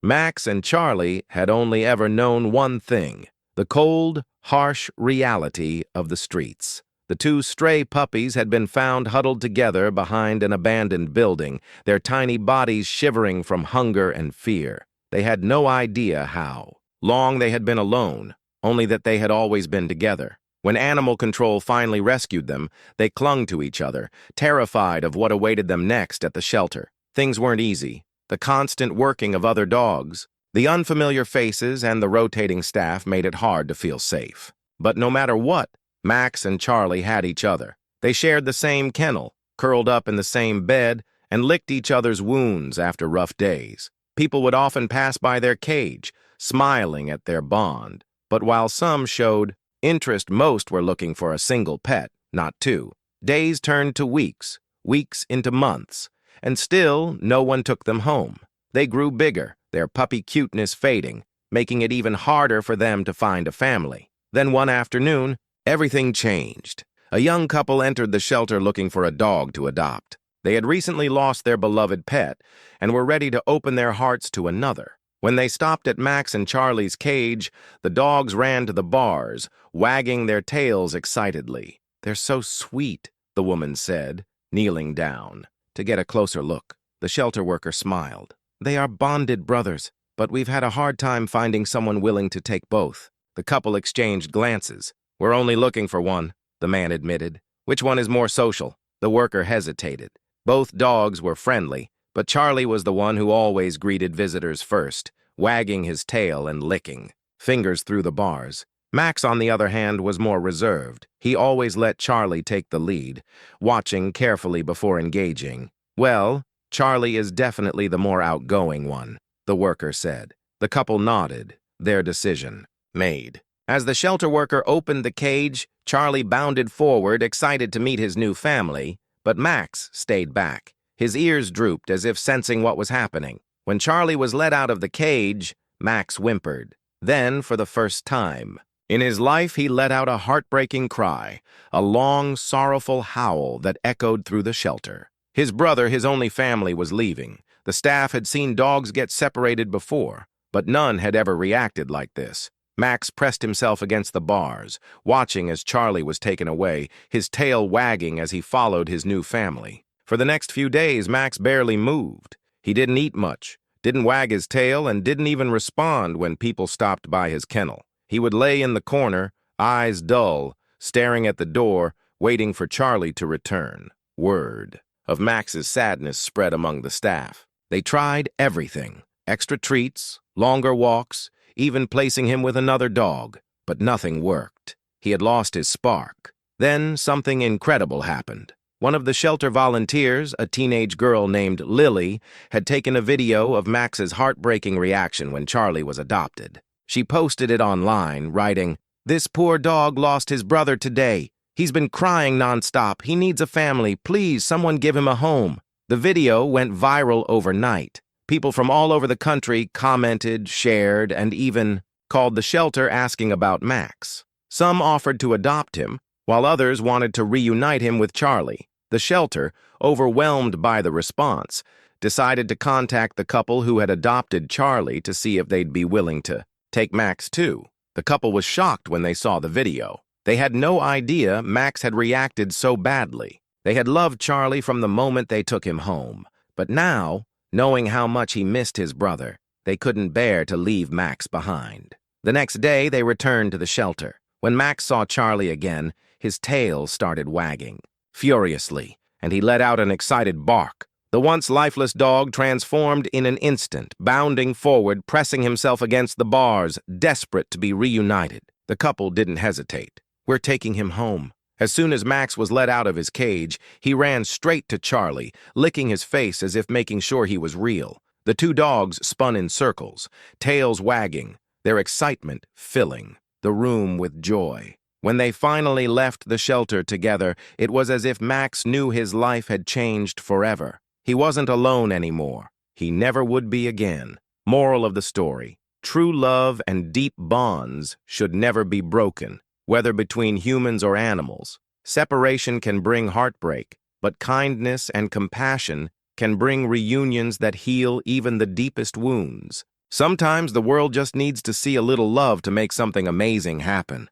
Max and Charlie had only ever known one thing: the cold, harsh reality of the streets. The two stray puppies had been found huddled together behind an abandoned building, their tiny bodies shivering from hunger and fear. They had no idea how long they had been alone, only that they had always been together. When animal control finally rescued them, they clung to each other, terrified of what awaited them next at the shelter. Things weren't easy. The constant working of other dogs, the unfamiliar faces, and the rotating staff made it hard to feel safe. But no matter what, Max and Charlie had each other. They shared the same kennel, curled up in the same bed, and licked each other's wounds after rough days. People would often pass by their cage, smiling at their bond. But while some showed interest, most were looking for a single pet, not two. Days turned to weeks, weeks into months, and still no one took them home. They grew bigger, their puppy cuteness fading, making it even harder for them to find a family. Then one afternoon, everything changed. A young couple entered the shelter looking for a dog to adopt. They had recently lost their beloved pet and were ready to open their hearts to another. When they stopped at Max and Charlie's cage, the dogs ran to the bars, wagging their tails excitedly. "They're so sweet," the woman said, kneeling down. To get a closer look, the shelter worker smiled. "They are bonded brothers, but we've had a hard time finding someone willing to take both." The couple exchanged glances. "We're only looking for one," the man admitted. "Which one is more social?" The worker hesitated. Both dogs were friendly, but Charlie was the one who always greeted visitors first, wagging his tail and licking fingers through the bars. Max, on the other hand, was more reserved. He always let Charlie take the lead, watching carefully before engaging. "Well, Charlie is definitely the more outgoing one," the worker said. The couple nodded, their decision made. As the shelter worker opened the cage, Charlie bounded forward, excited to meet his new family, but Max stayed back. His ears drooped as if sensing what was happening. When Charlie was let out of the cage, Max whimpered. Then, for the first time in his life, he let out a heartbreaking cry, a long, sorrowful howl that echoed through the shelter. His brother, his only family, was leaving. The staff had seen dogs get separated before, but none had ever reacted like this. Max pressed himself against the bars, watching as Charlie was taken away, his tail wagging as he followed his new family. For the next few days, Max barely moved. He didn't eat much, didn't wag his tail, and didn't even respond when people stopped by his kennel. He would lay in the corner, eyes dull, staring at the door, waiting for Charlie to return. Word of Max's sadness spread among the staff. They tried everything: extra treats, longer walks, even placing him with another dog, but nothing worked. He had lost his spark. Then something incredible happened. One of the shelter volunteers, a teenage girl named Lily, had taken a video of Max's heartbreaking reaction when Charlie was adopted. She posted it online, writing, "This poor dog lost his brother today. He's been crying nonstop. He needs a family. Please, someone give him a home." The video went viral overnight. People from all over the country commented, shared, and even called the shelter asking about Max. Some offered to adopt him, while others wanted to reunite him with Charlie. The shelter, overwhelmed by the response, decided to contact the couple who had adopted Charlie to see if they'd be willing to take Max too. The couple was shocked when they saw the video. They had no idea Max had reacted so badly. They had loved Charlie from the moment they took him home, but now, knowing how much he missed his brother, they couldn't bear to leave Max behind. The next day, they returned to the shelter. When Max saw Charlie again, his tail started wagging furiously, and he let out an excited bark. The once lifeless dog transformed in an instant, bounding forward, pressing himself against the bars, desperate to be reunited. The couple didn't hesitate. "We're taking him home." As soon as Max was let out of his cage, he ran straight to Charlie, licking his face as if making sure he was real. The two dogs spun in circles, tails wagging, their excitement filling the room with joy. When they finally left the shelter together, it was as if Max knew his life had changed forever. He wasn't alone anymore. He never would be again. Moral of the story: true love and deep bonds should never be broken, whether between humans or animals. Separation can bring heartbreak, but kindness and compassion can bring reunions that heal even the deepest wounds. Sometimes the world just needs to see a little love to make something amazing happen.